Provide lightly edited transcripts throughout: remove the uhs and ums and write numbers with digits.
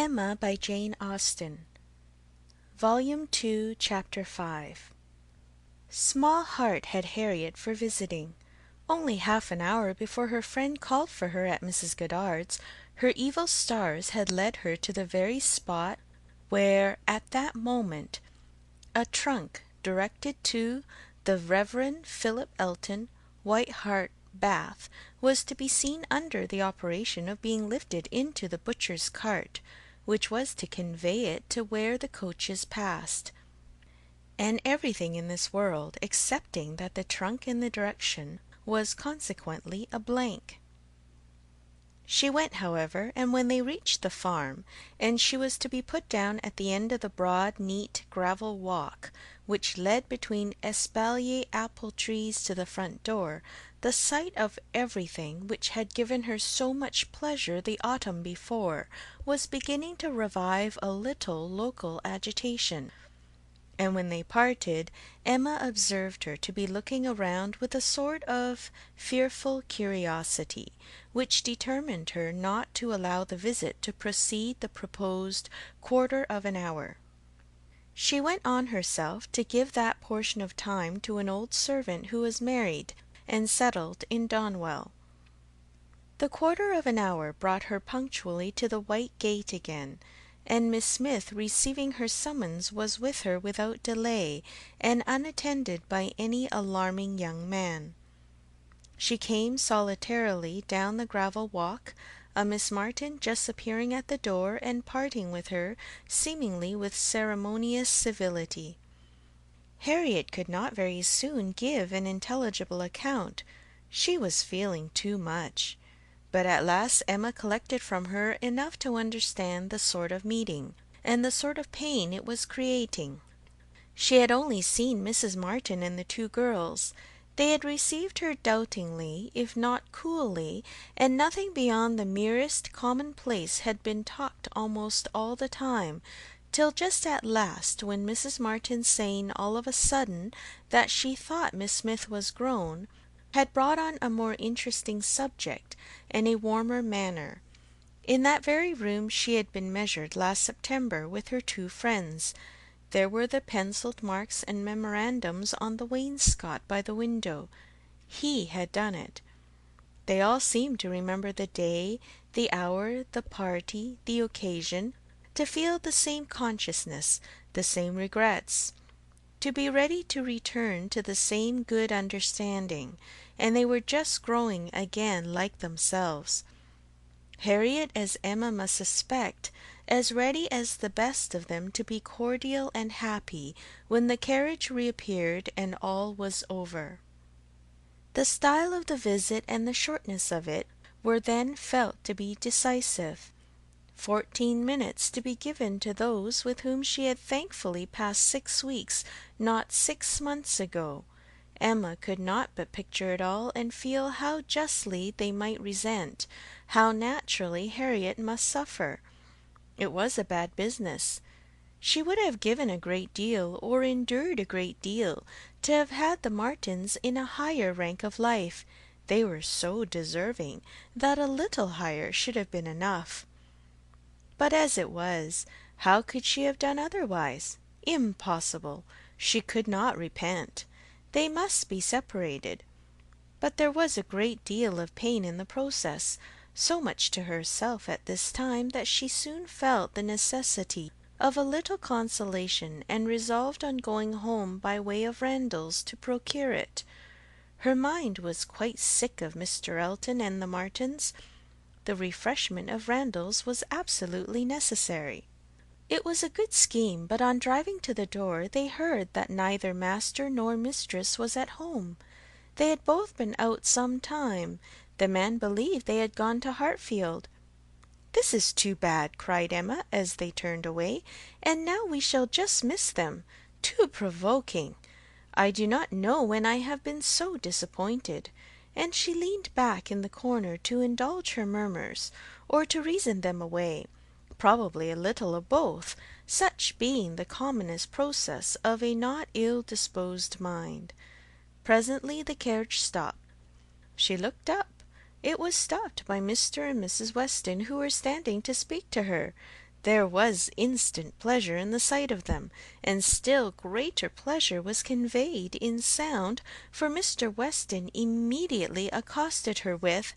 Emma by Jane Austen. Volume 2, Chapter 5. Small heart had Harriet for visiting. Only half an hour before her friend called for her at Mrs. Goddard's, her evil stars had led her to the very spot where, at that moment, a trunk directed to the Reverend Philip Elton, White Hart, Bath, was to be seen under the operation of being lifted into the butcher's cart, which was to convey it to where the coaches passed, and everything in this world, excepting that the trunk in the direction, was consequently a blank. She went, however, and when they reached the farm, and she was to be put down at the end of the broad, neat gravel walk, which led between espalier apple trees to the front door, the sight of everything which had given her so much pleasure the autumn before was beginning to revive a little local agitation. And when they parted, Emma observed her to be looking around with a sort of fearful curiosity, which determined her not to allow the visit to proceed the proposed quarter of an hour. She went on herself to give that portion of time to an old servant who was married and settled in Donwell. The quarter of an hour brought her punctually to the white gate again, and Miss Smith, receiving her summons, was with her without delay, and unattended by any alarming young man. She came solitarily down the gravel walk, a Miss Martin just appearing at the door and parting with her, seemingly with ceremonious civility. Harriet could not very soon give an intelligible account. She was feeling too much. But at last Emma collected from her enough to understand the sort of meeting, and the sort of pain it was creating. She had only seen Mrs. Martin and the two girls. They had received her doubtingly, if not coolly, and nothing beyond the merest commonplace had been talked almost all the time, till just at last, when Mrs. Martin, saying all of a sudden that she thought Miss Smith was grown, had brought on a more interesting subject and a warmer manner. In that very room she had been measured last September with her two friends. There were the pencilled marks and memorandums on the wainscot by the window. He had done it. They all seemed to remember the day, the hour, the party, the occasion, to feel the same consciousness, the same regrets, to be ready to return to the same good understanding, and they were just growing again like themselves. Harriet, as Emma must suspect, as ready as the best of them to be cordial and happy when the carriage reappeared and all was over. The style of the visit and the shortness of it were then felt to be decisive. 14 minutes to be given to those with whom she had thankfully passed 6 weeks, not 6 months ago. Emma could not but picture it all, and feel how justly they might resent, how naturally Harriet must suffer. It was a bad business. She would have given a great deal, or endured a great deal, to have had the Martins in a higher rank of life. They were so deserving that a little higher should have been enough. But as it was, how could she have done otherwise? Impossible. She could not repent. They must be separated. But there was a great deal of pain in the process, so much to herself at this time that she soon felt the necessity of a little consolation, and resolved on going home by way of Randalls to procure it. Her mind was quite sick of Mr. Elton and the Martins. The refreshment of Randalls was absolutely necessary. It was a good scheme, but on driving to the door they heard that neither master nor mistress was at home. They had both been out some time. The man believed they had gone to Hartfield. "This is too bad," cried Emma, as they turned away, "and now we shall just miss them. Too provoking! I do not know when I have been so disappointed." And she leaned back in the corner to indulge her murmurs, or to reason them away, probably a little of both, such being the commonest process of a not ill-disposed mind. Presently the carriage stopped. She looked up. It was stopped by Mr. and Mrs. Weston, who were standing to speak to her. There was instant pleasure in the sight of them, and still greater pleasure was conveyed in sound, for Mr. Weston immediately accosted her with,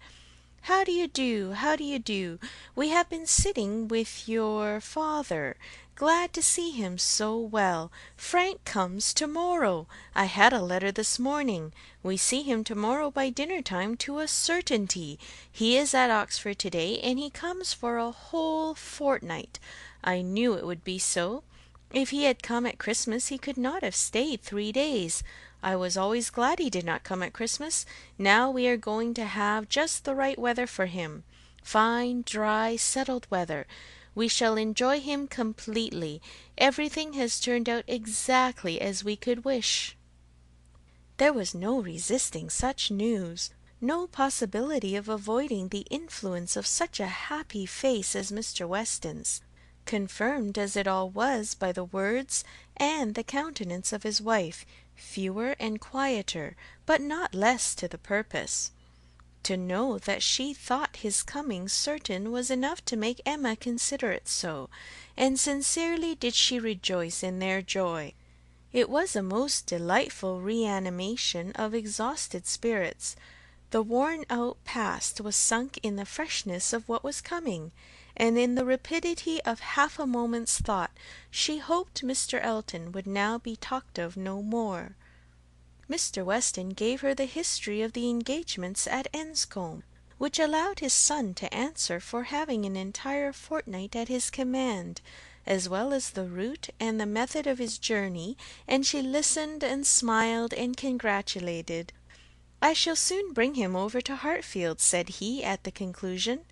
"How do you do? How do you do? We have been sitting with your father. Glad to see him so well. Frank comes to-morrow. I had a letter this morning. We see him to-morrow by dinner-time to a certainty. He is at Oxford to-day, and he comes for a whole fortnight. I knew it would be so. If he had come at Christmas he could not have stayed 3 days. I was always glad he did not come at Christmas. Now we are going to have just the right weather for him. Fine, dry, settled weather. We shall enjoy him completely. Everything has turned out exactly as we could wish." There was no resisting such news, no possibility of avoiding the influence of such a happy face as Mr. Weston's, confirmed as it all was by the words and the countenance of his wife, fewer and quieter, but not less to the purpose. To know that she thought his coming certain was enough to make Emma consider it so, and sincerely did she rejoice in their joy. It was a most delightful reanimation of exhausted spirits. The worn-out past was sunk in the freshness of what was coming, and in the rapidity of half a moment's thought she hoped Mr. Elton would now be talked of no more. Mr. Weston gave her the history of the engagements at Enscombe, which allowed his son to answer for having an entire fortnight at his command, as well as the route and the method of his journey, and she listened and smiled and congratulated. "I shall soon bring him over to Hartfield," said he at the conclusion.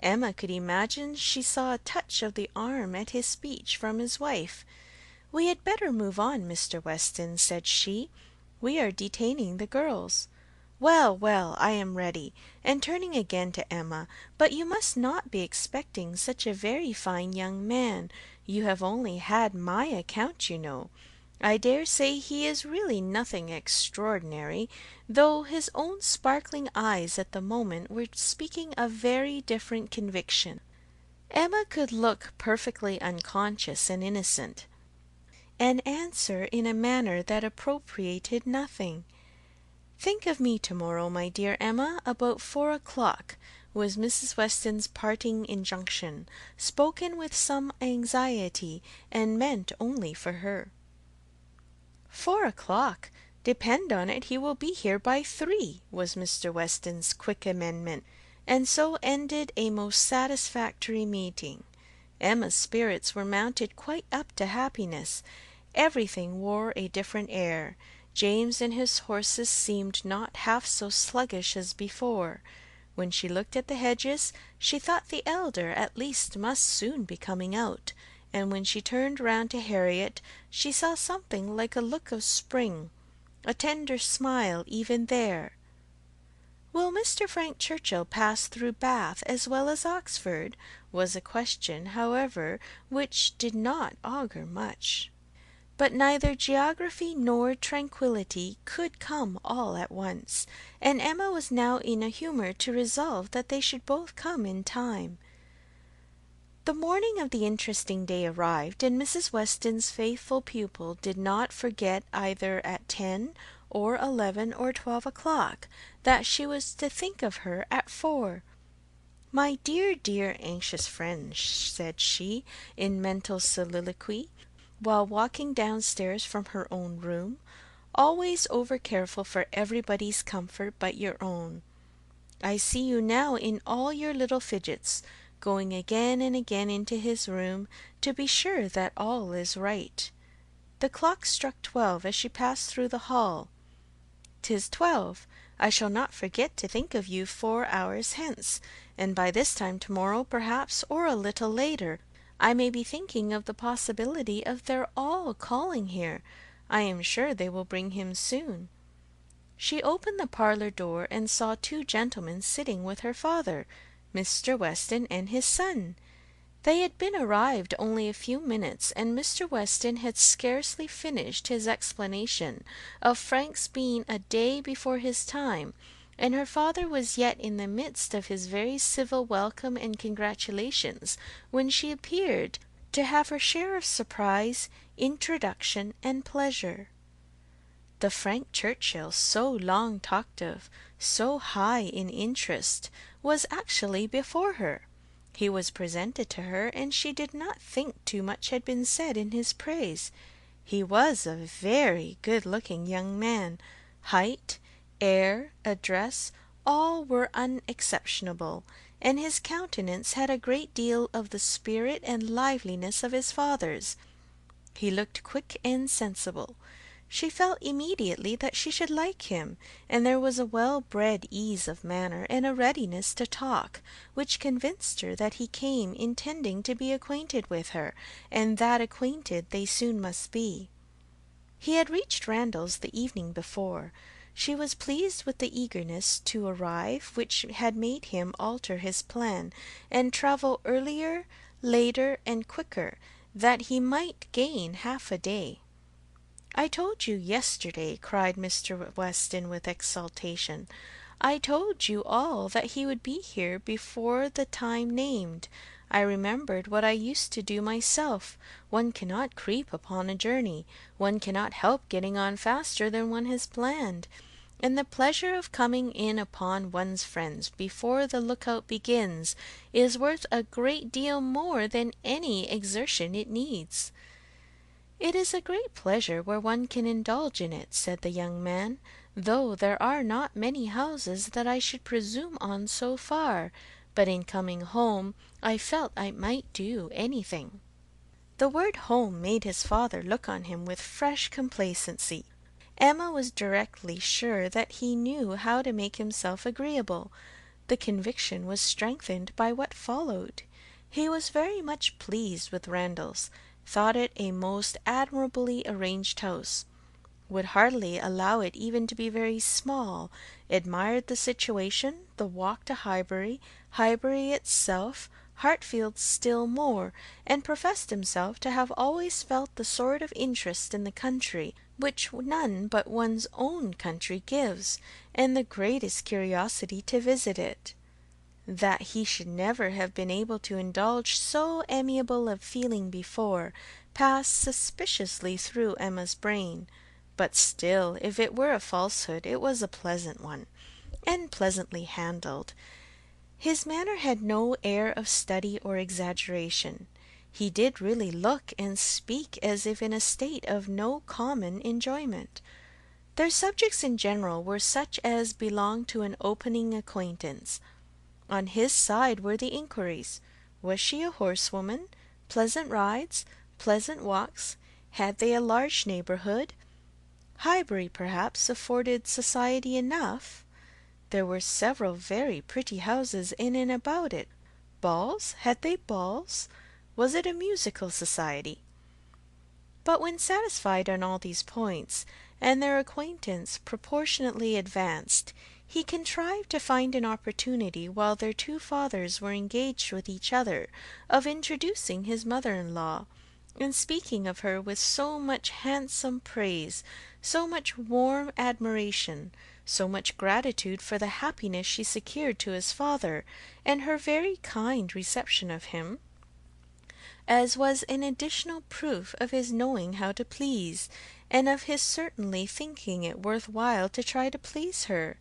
Emma could imagine she saw a touch of the arm at his speech from his wife. "We had better move on, Mr. Weston," said she. "We are detaining the girls." "Well, well, I am ready," and turning again to Emma, "but you must not be expecting such a very fine young man. You have only had my account, you know. I dare say he is really nothing extraordinary, though his own sparkling eyes at the moment were speaking a very different conviction." Emma could look perfectly unconscious and innocent, and answer in a manner that appropriated nothing. "Think of me to-morrow, my dear Emma, about 4 o'clock," was Mrs. Weston's parting injunction, spoken with some anxiety, and meant only for her. 4 o'clock! Depend on it he will be here by 3, was Mr. Weston's quick amendment, and so ended a most satisfactory meeting. Emma's spirits were mounted quite up to happiness. Everything wore a different air. James and his horses seemed not half so sluggish as before. When she looked at the hedges, she thought the elder at least must soon be coming out, and when she turned round to Harriet, she saw something like a look of spring, a tender smile even there. "Will Mr. Frank Churchill pass through Bath as well as Oxford?" was a question, however, which did not augur much. But neither geography nor tranquillity could come all at once, and Emma was now in a humour to resolve that they should both come in time. The morning of the interesting day arrived, and Mrs. Weston's faithful pupil did not forget either at 10 or 11 or 12 o'clock that she was to think of her at 4. "My dear, dear, anxious friend," said she, in mental soliloquy, while walking downstairs from her own room, "always over careful for everybody's comfort but your own. I see you now in all your little fidgets, going again and again into his room to be sure that all is right." The clock struck 12 as she passed through the hall. "'Tis 12. I shall not forget to think of you 4 hours hence, and by this time to-morrow, perhaps, or a little later, I may be thinking of the possibility of their all calling here. I am sure they will bring him soon." She opened the parlour door and saw 2 gentlemen sitting with her father, Mr. Weston and his son. They had been arrived only a few minutes, and Mr. Weston had scarcely finished his explanation of Frank's being a day before his time, and her father was yet in the midst of his very civil welcome and congratulations when she appeared, to have her share of surprise, introduction, and pleasure. The Frank Churchill so long talked of, so high in interest, was actually before her. He was presented to her, and she did not think too much had been said in his praise. He was a very good-looking young man. Height, air, address, all were unexceptionable, and his countenance had a great deal of the spirit and liveliness of his father's. He looked quick and sensible. She felt immediately that she should like him, and there was a well-bred ease of manner and a readiness to talk, which convinced her that he came intending to be acquainted with her, and that acquainted they soon must be. He had reached Randalls the evening before. She was pleased with the eagerness to arrive which had made him alter his plan, and travel earlier, later, and quicker, that he might gain half a day. "I told you yesterday," cried Mr. Weston with exultation, "I told you all that he would be here before the time named. I remembered what I used to do myself. One cannot creep upon a journey. One cannot help getting on faster than one has planned. And the pleasure of coming in upon one's friends before the lookout begins is worth a great deal more than any exertion it needs." "It is a great pleasure where one can indulge in it," said the young man, "though there are not many houses that I should presume on so far. But in coming home I felt I might do anything." The word home made his father look on him with fresh complacency. Emma was directly sure that he knew how to make himself agreeable. The conviction was strengthened by what followed. He was very much pleased with Randalls, thought it a most admirably arranged house, would hardly allow it even to be very small, admired the situation, the walk to Highbury, Highbury itself, Hartfield still more, and professed himself to have always felt the sort of interest in the country which none but one's own country gives, and the greatest curiosity to visit it. That he should never have been able to indulge so amiable a feeling before, passed suspiciously through Emma's brain. But still, if it were a falsehood, it was a pleasant one, and pleasantly handled. His manner had no air of study or exaggeration. He did really look and speak as if in a state of no common enjoyment. Their subjects in general were such as belong to an opening acquaintance. On his side were the inquiries: was she a horsewoman? Pleasant rides? Pleasant walks? Had they a large neighbourhood? Highbury, perhaps, afforded society enough. There were several very pretty houses in and about it. Balls? Had they balls? Was it a musical society? But when satisfied on all these points, and their acquaintance proportionately advanced, he contrived to find an opportunity, while their two fathers were engaged with each other, of introducing his mother-in-law, and speaking of her with so much handsome praise, so much warm admiration, so much gratitude for the happiness she secured to his father, and her very kind reception of him, as was an additional proof of his knowing how to please, and of his certainly thinking it worth while to try to please her.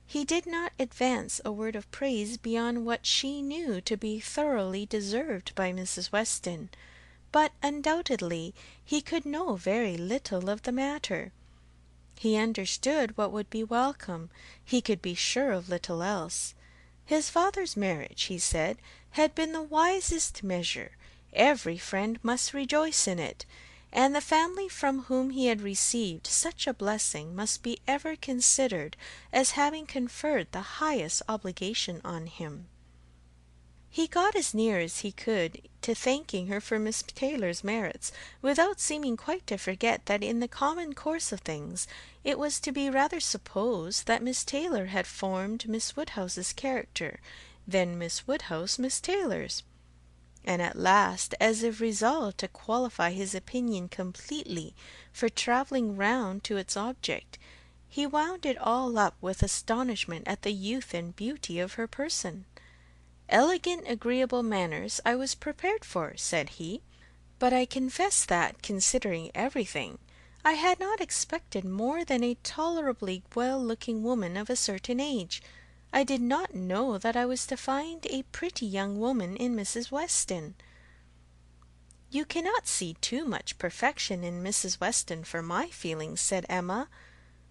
He did not advance a word of praise beyond what she knew to be thoroughly deserved by Mrs. Weston, but undoubtedly he could know very little of the matter. He understood what would be welcome. He could be sure of little else. His father's marriage, he said, had been the wisest measure. Every friend must rejoice in it, and the family from whom he had received such a blessing must be ever considered as having conferred the highest obligation on him. He got as near as he could to thanking her for Miss Taylor's merits, without seeming quite to forget that in the common course of things it was to be rather supposed that Miss Taylor had formed Miss Woodhouse's character, than Miss Woodhouse Miss Taylor's. And at last, as if resolved to qualify his opinion completely for travelling round to its object, he wound it all up with astonishment at the youth and beauty of her person. "Elegant, agreeable manners I was prepared for," said he, "but I confess that, considering everything, I had not expected more than a tolerably well-looking woman of a certain age. I did not know that I was to find a pretty young woman in Mrs. Weston." "You cannot see too much perfection in Mrs. Weston for my feelings," said Emma.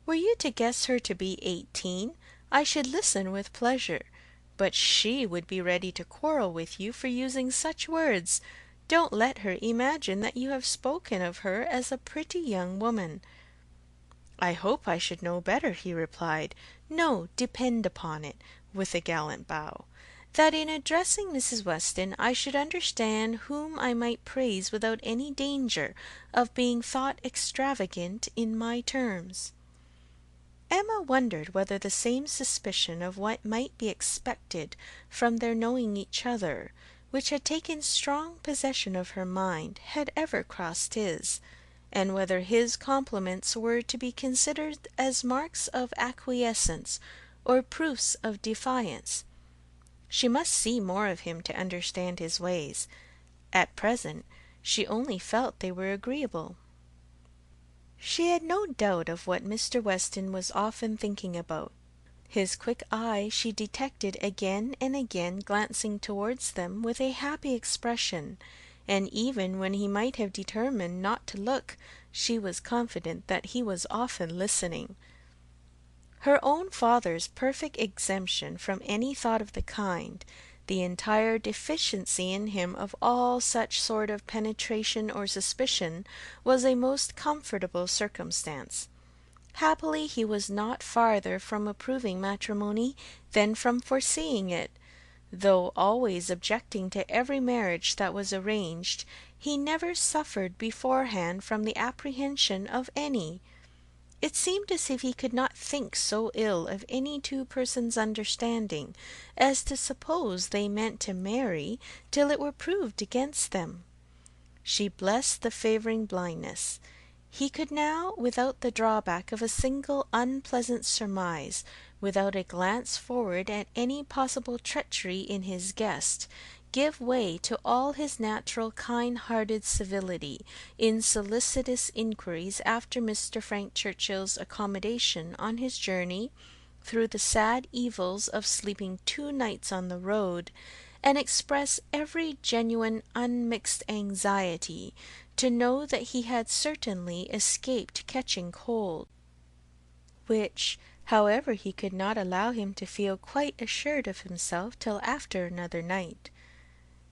"Were you to guess her to be 18, I should listen with pleasure, but she would be ready to quarrel with you for using such words. Don't let her imagine that you have spoken of her as a pretty young woman." "I hope I should know better," he replied. "No, depend upon it," with a gallant bow, "that in addressing Mrs. Weston I should understand whom I might praise without any danger of being thought extravagant in my terms." Emma wondered whether the same suspicion of what might be expected from their knowing each other, which had taken strong possession of her mind, had ever crossed his, and whether his compliments were to be considered as marks of acquiescence or proofs of defiance. She must see more of him to understand his ways. At present she only felt they were agreeable. She had no doubt of what Mr. Weston was often thinking about. His quick eye she detected again and again glancing towards them with a happy expression, and even when he might have determined not to look, she was confident that he was often listening. Her own father's perfect exemption from any thought of the kind, the entire deficiency in him of all such sort of penetration or suspicion, was a most comfortable circumstance. Happily he was not farther from approving matrimony than from foreseeing it. Though always objecting to every marriage that was arranged, he never suffered beforehand from the apprehension of any. It seemed as if he could not think so ill of any two persons' understanding as to suppose they meant to marry till it were proved against them. She blessed the favouring blindness. He could now, without the drawback of a single unpleasant surmise, without a glance forward at any possible treachery in his guest, give way to all his natural kind-hearted civility in solicitous inquiries after Mr. Frank Churchill's accommodation on his journey through the sad evils of sleeping 2 nights on the road, and express every genuine unmixed anxiety to know that he had certainly escaped catching cold, which, however, he could not allow him to feel quite assured of himself till after another night.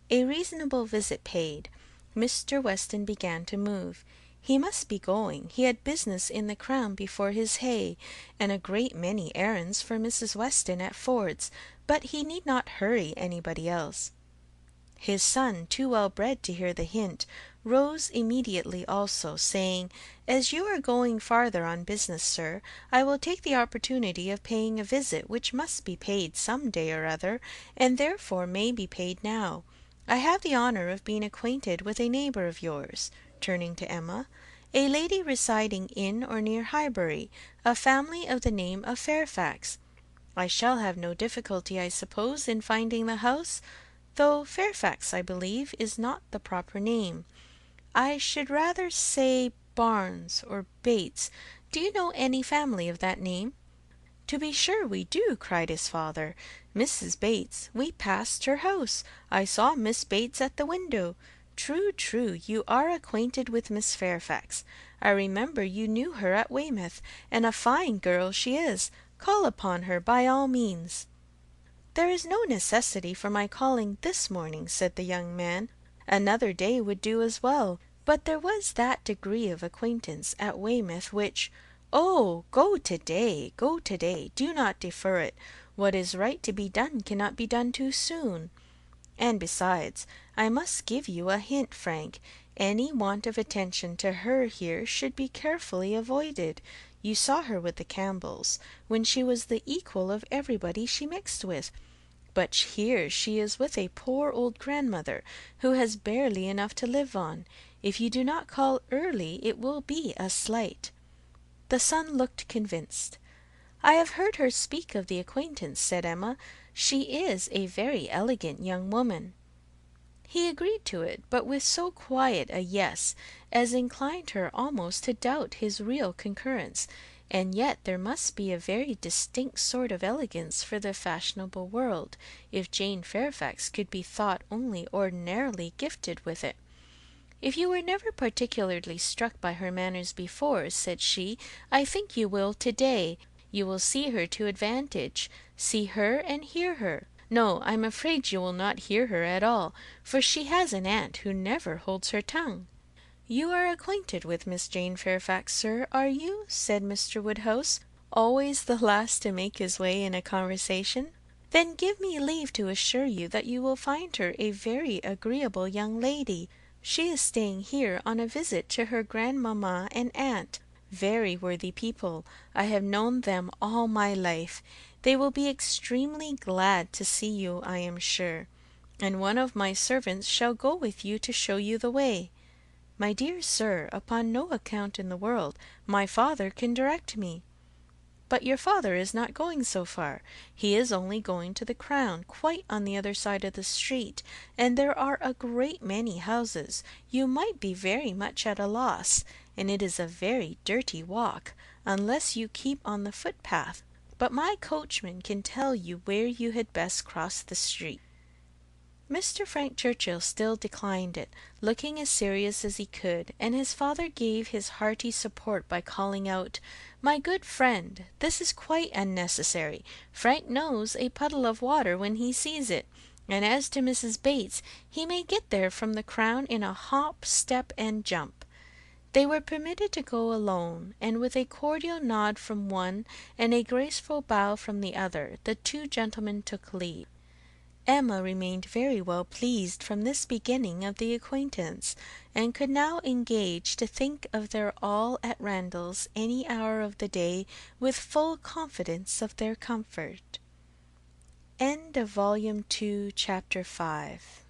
A reasonable visit paid, Mr. Weston began to move. He must be going. He had business in the Crown before his hay, and a great many errands for Mrs. Weston at Ford's, but he need not hurry anybody else. His son, too well bred to hear the hint, rose immediately also, saying, "As you are going farther on business, sir, I will take the opportunity of paying a visit which must be paid some day or other, and therefore may be paid now. I have the honour of being acquainted with a neighbour of yours," turning to Emma, "a lady residing in or near Highbury, a family of the name of Fairfax. I shall have no difficulty, I suppose, in finding the house, though Fairfax, I believe, is not the proper name. I should rather say Barnes or Bates. Do you know any family of that name?" "To be sure we do," cried his father. "Mrs. Bates. We passed her house. I saw Miss Bates at the window. True, true, you are acquainted with Miss Fairfax. I remember you knew her at Weymouth, and a fine girl she is. Call upon her by all means." "There is no necessity for my calling this morning," said the young man. "Another day would do as well. But there was that degree of acquaintance at Weymouth which—" "Oh, go to-day, go to-day. Do not defer it. What is right to be done cannot be done too soon. And besides, I must give you a hint, Frank. Any want of attention to her here should be carefully avoided. You saw her with the Campbells, when she was the equal of everybody she mixed with. But here she is with a poor old grandmother, who has barely enough to live on. If you do not call early, it will be a slight." The son looked convinced. I have heard her speak of the acquaintance, said Emma. She is a very elegant young woman. He agreed to it, but with so quiet a yes as inclined her almost to doubt his real concurrence, and yet there must be a very distinct sort of elegance for the fashionable world, if Jane Fairfax could be thought only ordinarily gifted with it. If you were never particularly struck by her manners before, said she, I think you will to-day. You will see her to advantage, see her and hear her. No, I'm afraid you will not hear her at all, for she has an aunt who never holds her tongue. You are acquainted with Miss Jane Fairfax, sir, are you? Said Mr. Woodhouse, always the last to make his way in a conversation. Then give me leave to assure you that you will find her a very agreeable young lady. She is staying here on a visit to her grandmamma and aunt, very worthy people. I have known them all my life. They will be extremely glad to see you, I am sure, and one of my servants shall go with you to show you the way. My dear sir, upon no account in the world. My father can direct me. But your father is not going so far. He is only going to the Crown, quite on the other side of the street, and there are a great many houses. You might be very much at a loss, and it is a very dirty walk, unless you keep on the footpath. But my coachman can tell you where you had best cross the street. Mr. Frank Churchill still declined it, looking as serious as he could, and his father gave his hearty support by calling out, My good friend, this is quite unnecessary. Frank knows a puddle of water when he sees it, and as to Mrs. Bates, he may get there from the Crown in a hop, step, and jump. They were permitted to go alone, and with a cordial nod from one and a graceful bow from the other, the two gentlemen took leave. Emma remained very well pleased from this beginning of the acquaintance, and could now engage to think of their all at Randalls any hour of the day with full confidence of their comfort. End of Volume 2, Chapter 5.